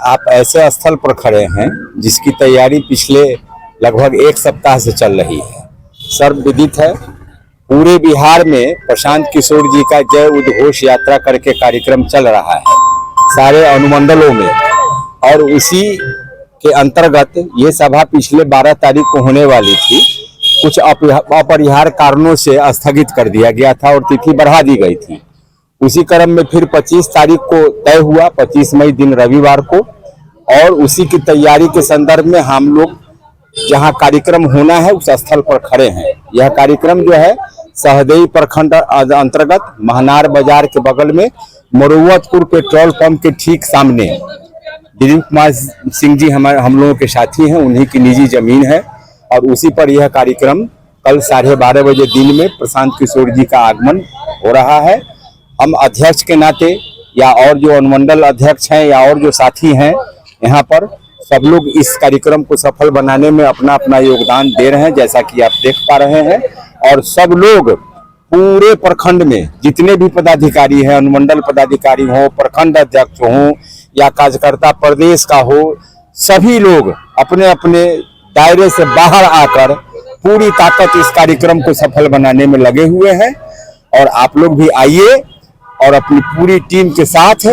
आप ऐसे स्थल पर खड़े हैं जिसकी तैयारी पिछले लगभग एक सप्ताह से चल रही है। सर्वविदित है, पूरे बिहार में प्रशांत किशोर जी का जय उद्घोष यात्रा करके कार्यक्रम चल रहा है सारे अनुमंडलों में, और उसी के अंतर्गत ये सभा पिछले 12 तारीख को होने वाली थी। कुछ अपरिहार्य कारणों से स्थगित कर दिया गया था और तिथि बढ़ा दी गई थी। उसी क्रम में फिर 25 तारीख को तय हुआ, 25 मई दिन रविवार को, और उसी की तैयारी के संदर्भ में हम लोग जहां कार्यक्रम होना है उस स्थल पर खड़े हैं। यह कार्यक्रम जो है सहदेई प्रखंड अंतर्गत महनार बाजार के बगल में मरुवतपुर पेट्रोल पंप के ठीक सामने दिलीप कुमार सिंह जी हम लोगों के साथी हैं, उन्हीं की निजी जमीन है, और उसी पर यह कार्यक्रम कल 12:30 बजे दिन में प्रशांत किशोर जी का आगमन हो रहा है। हम अध्यक्ष के नाते या और जो अनुमंडल अध्यक्ष हैं या और जो साथी हैं यहाँ पर, सब लोग इस कार्यक्रम को सफल बनाने में अपना अपना योगदान दे रहे हैं, जैसा कि आप देख पा रहे हैं। और सब लोग पूरे प्रखंड में जितने भी पदाधिकारी हैं, अनुमंडल पदाधिकारी हो, प्रखंड अध्यक्ष हो या कार्यकर्ता प्रदेश का हो, सभी लोग अपने अपने दायरे से बाहर आकर पूरी ताकत इस कार्यक्रम को सफल बनाने में लगे हुए हैं। और आप लोग भी आइए और अपनी पूरी टीम के साथ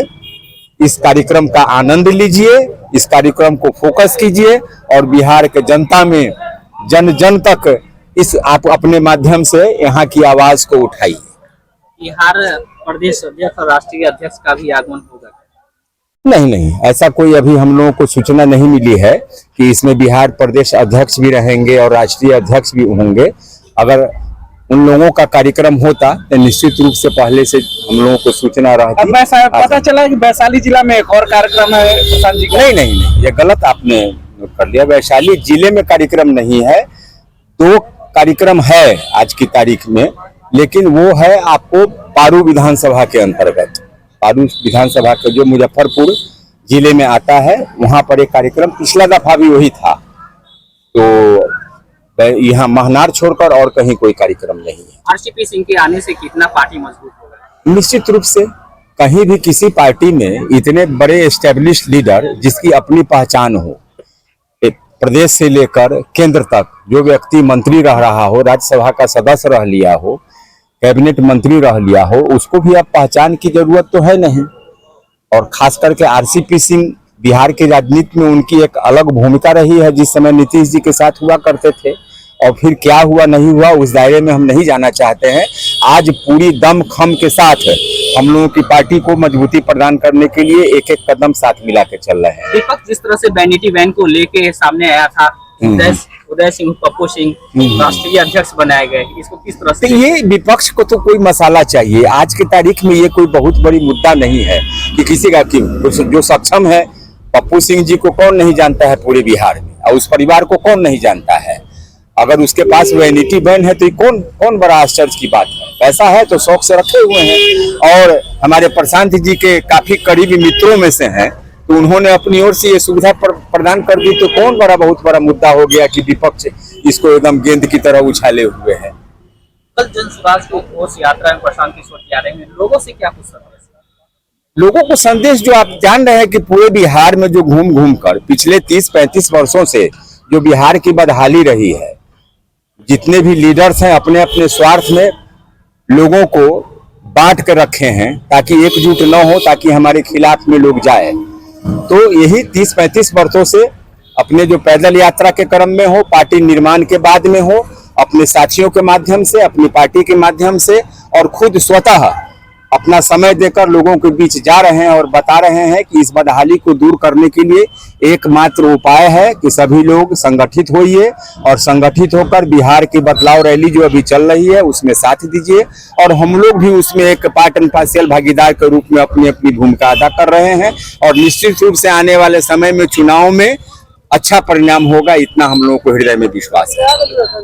इस कार्यक्रम का आनंद लीजिए, इस कार्यक्रम को फोकस कीजिए और बिहार के जनता में जन जन तक इस आप अपने माध्यम से यहाँ की आवाज को उठाइए। बिहार प्रदेश अध्यक्ष और राष्ट्रीय अध्यक्ष का भी आगमन होगा? नहीं, ऐसा कोई अभी हम लोगों को सूचना नहीं मिली है कि इसमें बिहार प्रदेश अध्यक्ष भी रहेंगे और राष्ट्रीय अध्यक्ष भी होंगे। अगर उन लोगों का कार्यक्रम होता तो निश्चित रूप से पहले से हम लोगों को सूचना रहती। अब पता चला कि वैशाली जिला में एक और कार्यक्रम है प्रशांत जी का। नहीं, ये गलत आपने कर लिया। वैशाली जिले में कार्यक्रम नहीं है, 2 कार्यक्रम है आज की तारीख में, लेकिन वो है आपको पारू विधानसभा के अंतर्गत। पारू विधानसभा का जो मुजफ्फरपुर जिले में आता है, वहां पर एक कार्यक्रम पिछला दफा भी वही था। तो यहाँ महनार छोड़कर और कहीं कोई कार्यक्रम नहीं है। आरसीपी सिंह के आने से कितना पार्टी मजबूत होगा? निश्चित रूप से कहीं भी किसी पार्टी में इतने बड़े एस्टेब्लिश्ड लीडर जिसकी अपनी पहचान हो, प्रदेश से लेकर केंद्र तक, जो व्यक्ति मंत्री रह रहा हो, राज्यसभा का सदस्य रह लिया हो, कैबिनेट मंत्री रह लिया हो, उसको भी अब पहचान की जरूरत तो है नहीं। और खास करके आरसीपी सिंह बिहार की राजनीति में उनकी एक अलग भूमिका रही है। जिस समय नीतीश जी के साथ हुआ करते थे और फिर क्या हुआ नहीं हुआ उस दायरे में हम नहीं जाना चाहते हैं। आज पूरी दम खम के साथ हम लोगों की पार्टी को मजबूती प्रदान करने के लिए एक एक कदम साथ मिला के चल रहे हैं। विपक्ष जिस तरह से वैनिटी वैन को लेके सामने आया था, उदय सिंह पप्पू सिंह राष्ट्रीय अध्यक्ष बनाए गए, इसको किस तरह से? ये विपक्ष को तो कोई मसाला चाहिए। आज की तारीख में ये कोई बहुत बड़ी मुद्दा नहीं है कि किसी का जो सक्षम है। पप्पू सिंह जी को कौन नहीं जानता है पूरे बिहार में, और उस परिवार को कौन नहीं जानता है। अगर उसके पास वैनिटी वैन है तो कौन बड़ा आश्चर्य की बात है। पैसा है तो शौक से रखे हुए हैं, और हमारे प्रशांत जी के काफी करीबी मित्रों में से हैं, तो उन्होंने अपनी ओर से ये सुविधा प्रदान कर दी। तो कौन बहुत बड़ा मुद्दा हो गया कि विपक्ष इसको एकदम गेंद की तरह उछाले हुए है। कल जन स्वराज की घोष यात्रा में प्रशांत किशोर जी आ रहे हैं, लोगों से क्या कुछ संदेश? लोगों को संदेश जो आप जान रहे हैं कि पूरे बिहार में जो घूम कर पिछले 30-35 वर्षों से जो बिहार की बदहाली रही है, जितने भी लीडर्स हैं अपने अपने स्वार्थ में लोगों को बांट कर रखे हैं ताकि एकजुट न हो, ताकि हमारे खिलाफ में लोग जाए। तो यही 30-35 वर्षों से अपने जो पैदल यात्रा के क्रम में हो, पार्टी निर्माण के बाद में हो, अपने साथियों के माध्यम से, अपनी पार्टी के माध्यम से, और खुद स्वतः अपना समय देकर लोगों के बीच जा रहे हैं और बता रहे हैं कि इस बदहाली को दूर करने के लिए एकमात्र उपाय है कि सभी लोग संगठित होइए और संगठित होकर बिहार की बदलाव रैली जो अभी चल रही है उसमें साथ दीजिए। और हम लोग भी उसमें एक पार्ट एंड पार्शियल भागीदार के रूप में अपनी अपनी भूमिका अदा कर रहे हैं, और निश्चित रूप से आने वाले समय में चुनाव में अच्छा परिणाम होगा, इतना हम लोगों को हृदय में विश्वास है।